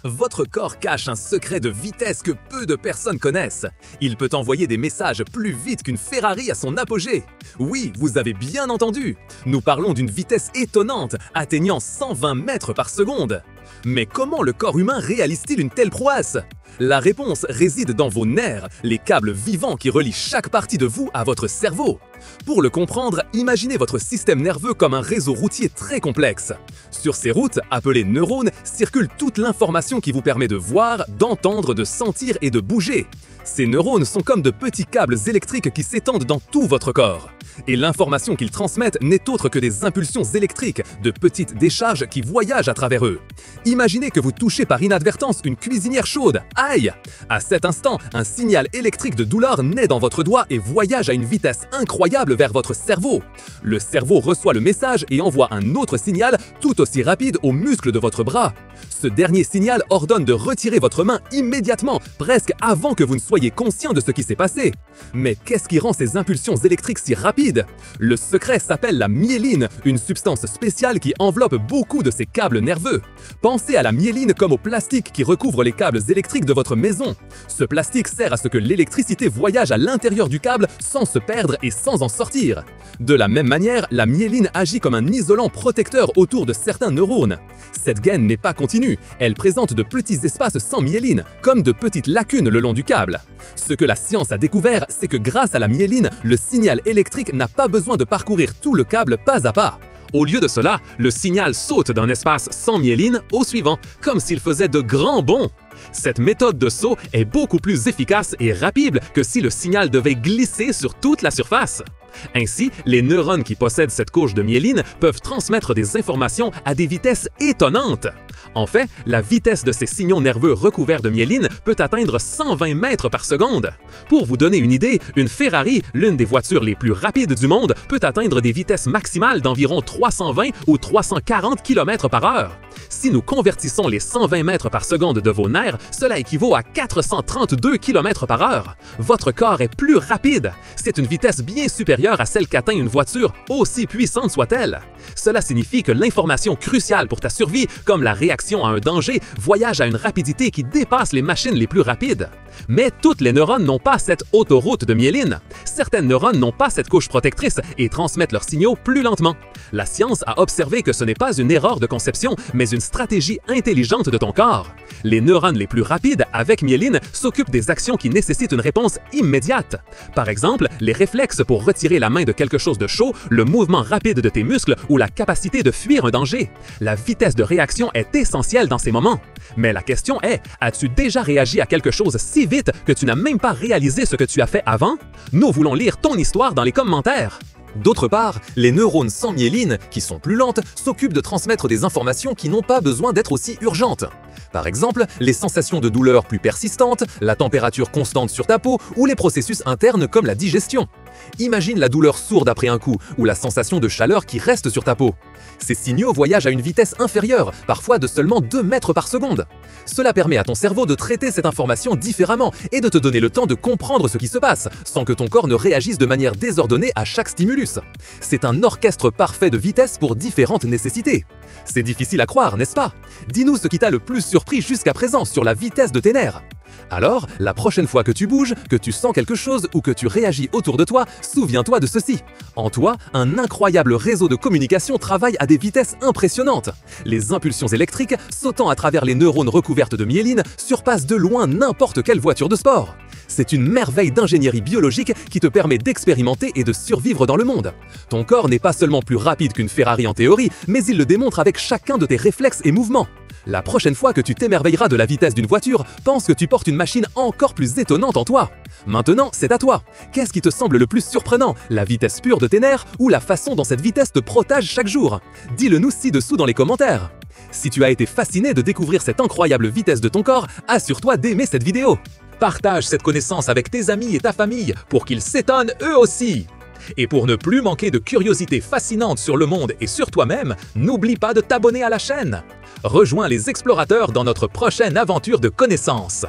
Votre corps cache un secret de vitesse que peu de personnes connaissent. Il peut envoyer des messages plus vite qu'une Ferrari à son apogée. Oui, vous avez bien entendu. Nous parlons d'une vitesse étonnante, atteignant 120 mètres par seconde. Mais comment le corps humain réalise-t-il une telle prouesse? La réponse réside dans vos nerfs, les câbles vivants qui relient chaque partie de vous à votre cerveau. Pour le comprendre, imaginez votre système nerveux comme un réseau routier très complexe. Sur ces routes, appelées neurones, circule toute l'information qui vous permet de voir, d'entendre, de sentir et de bouger. Ces neurones sont comme de petits câbles électriques qui s'étendent dans tout votre corps. Et l'information qu'ils transmettent n'est autre que des impulsions électriques, de petites décharges qui voyagent à travers eux. Imaginez que vous touchez par inadvertance une cuisinière chaude. Aïe! À cet instant, un signal électrique de douleur naît dans votre doigt et voyage à une vitesse incroyable vers votre cerveau. Le cerveau reçoit le message et envoie un autre signal tout aussi rapide aux muscles de votre bras. Ce dernier signal ordonne de retirer votre main immédiatement, presque avant que vous ne soyez conscient de ce qui s'est passé. Mais qu'est-ce qui rend ces impulsions électriques si rapides? Le secret s'appelle la myéline, une substance spéciale qui enveloppe beaucoup de ces câbles nerveux. Pensez à la myéline comme au plastique qui recouvre les câbles électriques de votre maison. Ce plastique sert à ce que l'électricité voyage à l'intérieur du câble sans se perdre et sans en sortir. De la même manière, la myéline agit comme un isolant protecteur autour de certains neurones. Cette gaine n'est pas continue, elle présente de petits espaces sans myéline, comme de petites lacunes le long du câble. Ce que la science a découvert, c'est que grâce à la myéline, le signal électrique n'a pas besoin de parcourir tout le câble pas à pas. Au lieu de cela, le signal saute d'un espace sans myéline au suivant, comme s'il faisait de grands bonds. Cette méthode de saut est beaucoup plus efficace et rapide que si le signal devait glisser sur toute la surface. Ainsi, les neurones qui possèdent cette couche de myéline peuvent transmettre des informations à des vitesses étonnantes. En fait, la vitesse de ces signaux nerveux recouverts de myéline peut atteindre 120 mètres par seconde. Pour vous donner une idée, une Ferrari, l'une des voitures les plus rapides du monde, peut atteindre des vitesses maximales d'environ 320 ou 340 km/h. Si nous convertissons les 120 mètres par seconde de vos nerfs, cela équivaut à 432 km/h. Votre corps est plus rapide. C'est une vitesse bien supérieure à celle qu'atteint une voiture, aussi puissante soit-elle. Cela signifie que l'information cruciale pour ta survie, comme la réaction à un danger, voyage à une rapidité qui dépasse les machines les plus rapides. Mais toutes les neurones n'ont pas cette autoroute de myéline. Certaines neurones n'ont pas cette couche protectrice et transmettent leurs signaux plus lentement. La science a observé que ce n'est pas une erreur de conception, mais une stratégie intelligente de ton corps. Les neurones les plus rapides avec myéline s'occupent des actions qui nécessitent une réponse immédiate. Par exemple, les réflexes pour retirer la main de quelque chose de chaud, le mouvement rapide de tes muscles ou la capacité de fuir un danger. La vitesse de réaction est essentielle dans ces moments. Mais la question est, as-tu déjà réagi à quelque chose si vite que tu n'as même pas réalisé ce que tu as fait avant? Nous voulons lire ton histoire dans les commentaires. D'autre part, les neurones sans myéline, qui sont plus lentes, s'occupent de transmettre des informations qui n'ont pas besoin d'être aussi urgentes. Par exemple, les sensations de douleur plus persistantes, la température constante sur ta peau ou les processus internes comme la digestion. Imagine la douleur sourde après un coup ou la sensation de chaleur qui reste sur ta peau. Ces signaux voyagent à une vitesse inférieure, parfois de seulement 2 mètres par seconde. Cela permet à ton cerveau de traiter cette information différemment et de te donner le temps de comprendre ce qui se passe, sans que ton corps ne réagisse de manière désordonnée à chaque stimulus. C'est un orchestre parfait de vitesse pour différentes nécessités. C'est difficile à croire, n'est-ce pas? Dis-nous ce qui t'a le plus surpris jusqu'à présent sur la vitesse de tes nerfs. Alors, la prochaine fois que tu bouges, que tu sens quelque chose ou que tu réagis autour de toi, souviens-toi de ceci. En toi, un incroyable réseau de communication travaille à des vitesses impressionnantes. Les impulsions électriques, sautant à travers les neurones recouvertes de myéline, surpassent de loin n'importe quelle voiture de sport. C'est une merveille d'ingénierie biologique qui te permet d'expérimenter et de survivre dans le monde. Ton corps n'est pas seulement plus rapide qu'une Ferrari en théorie, mais il le démontre avec chacun de tes réflexes et mouvements. La prochaine fois que tu t'émerveilleras de la vitesse d'une voiture, pense que tu portes une machine encore plus étonnante en toi. Maintenant, c'est à toi. Qu'est-ce qui te semble le plus surprenant, la vitesse pure de tes nerfs ou la façon dont cette vitesse te protège chaque jour? Dis-le nous ci-dessous dans les commentaires. Si tu as été fasciné de découvrir cette incroyable vitesse de ton corps, assure-toi d'aimer cette vidéo. Partage cette connaissance avec tes amis et ta famille pour qu'ils s'étonnent eux aussi. Et pour ne plus manquer de curiosités fascinantes sur le monde et sur toi-même, n'oublie pas de t'abonner à la chaîne. Rejoins les explorateurs dans notre prochaine aventure de connaissances.